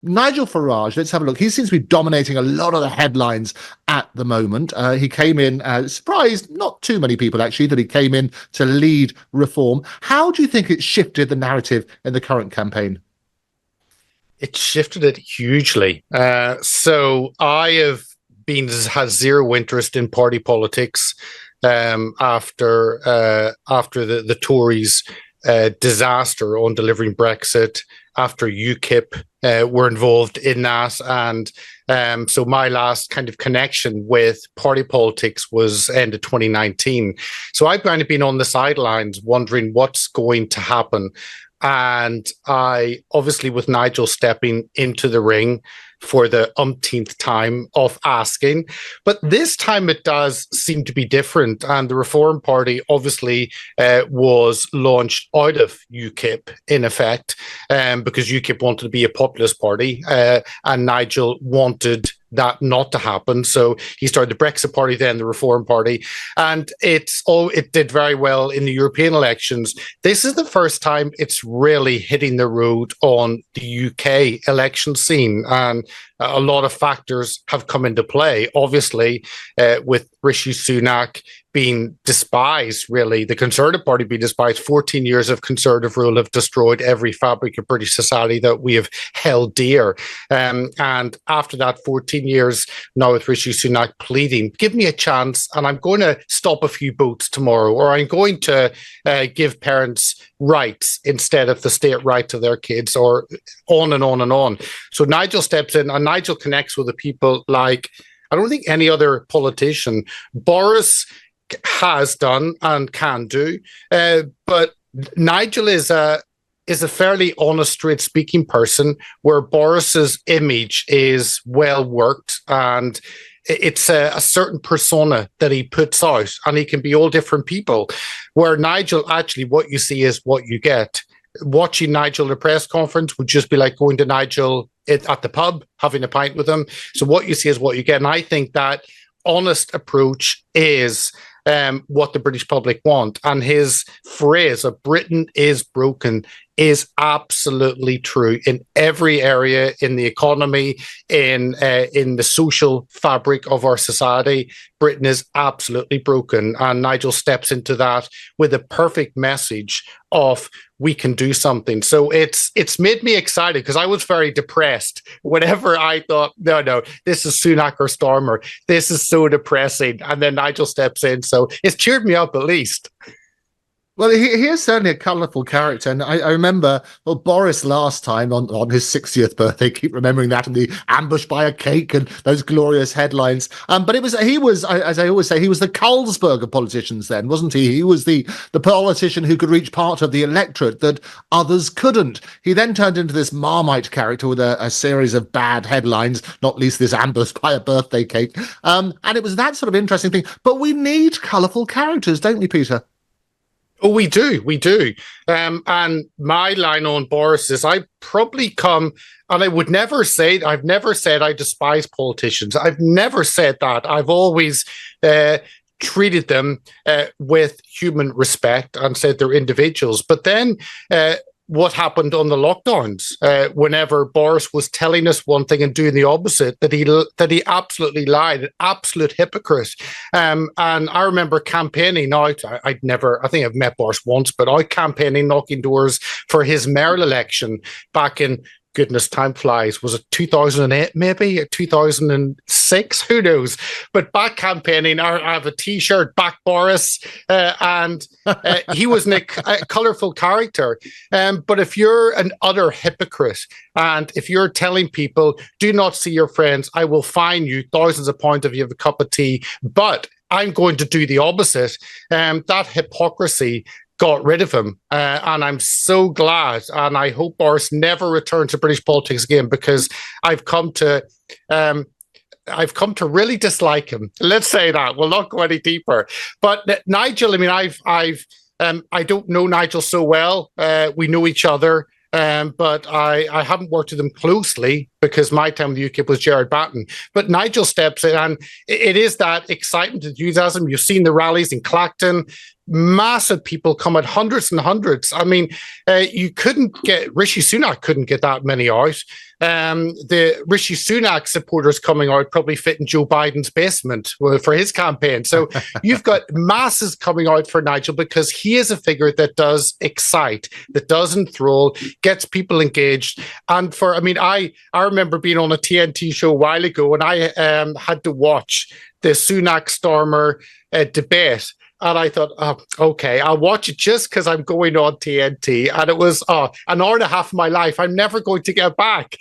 Nigel Farage, let's have a look. He seems to be dominating a lot of the headlines at the moment. He came in, surprised not too many people actually, that he came in to lead reform. How do you think it shifted the narrative in the current campaign? It shifted it hugely. So I have has zero interest in party politics after the Tories' disaster on delivering Brexit, after UKIP were involved in that. And so my last kind of connection with party politics was end of 2019. So I've kind of been on the sidelines wondering what's going to happen. And I, obviously, with Nigel stepping into the ring for the umpteenth time of asking, but this time it does seem to be different. And the Reform Party obviously was launched out of UKIP, in effect, because UKIP wanted to be a populist party, and Nigel wanted that not to happen. So he started the Brexit Party, then the Reform Party, and it did very well in the European elections. This is the first time it's really hitting the road on the UK election scene, and a lot of factors have come into play. Obviously, with Rishi Sunak being despised, really, the Conservative Party being despised. 14 years of Conservative rule have destroyed every fabric of British society that we have held dear. And after that 14 years, now with Rishi Sunak pleading, give me a chance and I'm going to stop a few boats tomorrow, or I'm going to give parents rights instead of the state right to their kids, or on and on and on. So Nigel steps in, and Nigel connects with the people like I don't think any other politician. Boris has done and can do, but Nigel is a fairly honest, straight speaking person, where Boris's image is well worked, and it's a certain persona that he puts out, and he can be all different people. Where Nigel, actually, what you see is what you get. Watching Nigel at a press conference would just be like going to Nigel at the pub, having a pint with him. So what you see is what you get. And I think that honest approach is what the British public want. And his phrase of Britain is broken is absolutely true in every area, in the economy, in the social fabric of our society. Britain is absolutely broken. And Nigel steps into that with a perfect message of we can do something. So it's made me excited, because I was very depressed whenever I thought, no, this is Sunak or Starmer. This is so depressing. And then Nigel steps in. So it's cheered me up at least. Well, he is certainly a colourful character, and I remember, well, Boris last time on his 60th birthday, keep remembering that, and the ambush by a cake and those glorious headlines. But he was, as I always say, he was the Carlsberg of politicians then, wasn't he? He was the politician who could reach part of the electorate that others couldn't. He then turned into this Marmite character with a series of bad headlines, not least this ambush by a birthday cake. And it was that sort of interesting thing. But we need colourful characters, don't we, Peter? Oh, we do. And my line on Boris is I probably come, and I've never said I despise politicians. I've never said that. I've always treated them with human respect and said they're individuals. But then what happened on the lockdowns, whenever Boris was telling us one thing and doing the opposite, that he absolutely lied, an absolute hypocrite. And I remember campaigning out. I think I've met Boris once, but out campaigning, knocking doors for his mayoral election back in, goodness, time flies. Was it 2008, maybe? 2006? Who knows? But back campaigning, I have a T-shirt, back Boris, and he was a colourful character. But if you're an utter hypocrite, and if you're telling people, do not see your friends, I will fine you thousands of pounds if you have a cup of tea, but I'm going to do the opposite, that hypocrisy got rid of him, and I'm so glad, and I hope Boris never returns to British politics again, because I've come to really dislike him. Let's say that. We'll not go any deeper. But Nigel, I mean, I don't know Nigel so well. We know each other. But I haven't worked with him closely, because my time with UKIP was Gerard Batten. But Nigel steps in, and it is that excitement, enthusiasm. You've seen the rallies in Clacton. massive people come out, hundreds and hundreds. I mean, you couldn't get, Rishi Sunak couldn't get that many out. The Rishi Sunak supporters coming out probably fit in Joe Biden's basement for his campaign. So you've got masses coming out for Nigel because he is a figure that does excite, that does enthrall, gets people engaged. And I remember being on a TNT show a while ago, and I had to watch the Sunak Starmer debate. And I thought, okay, I'll watch it just because I'm going on TNT. And it was an hour and a half of my life I'm never going to get back.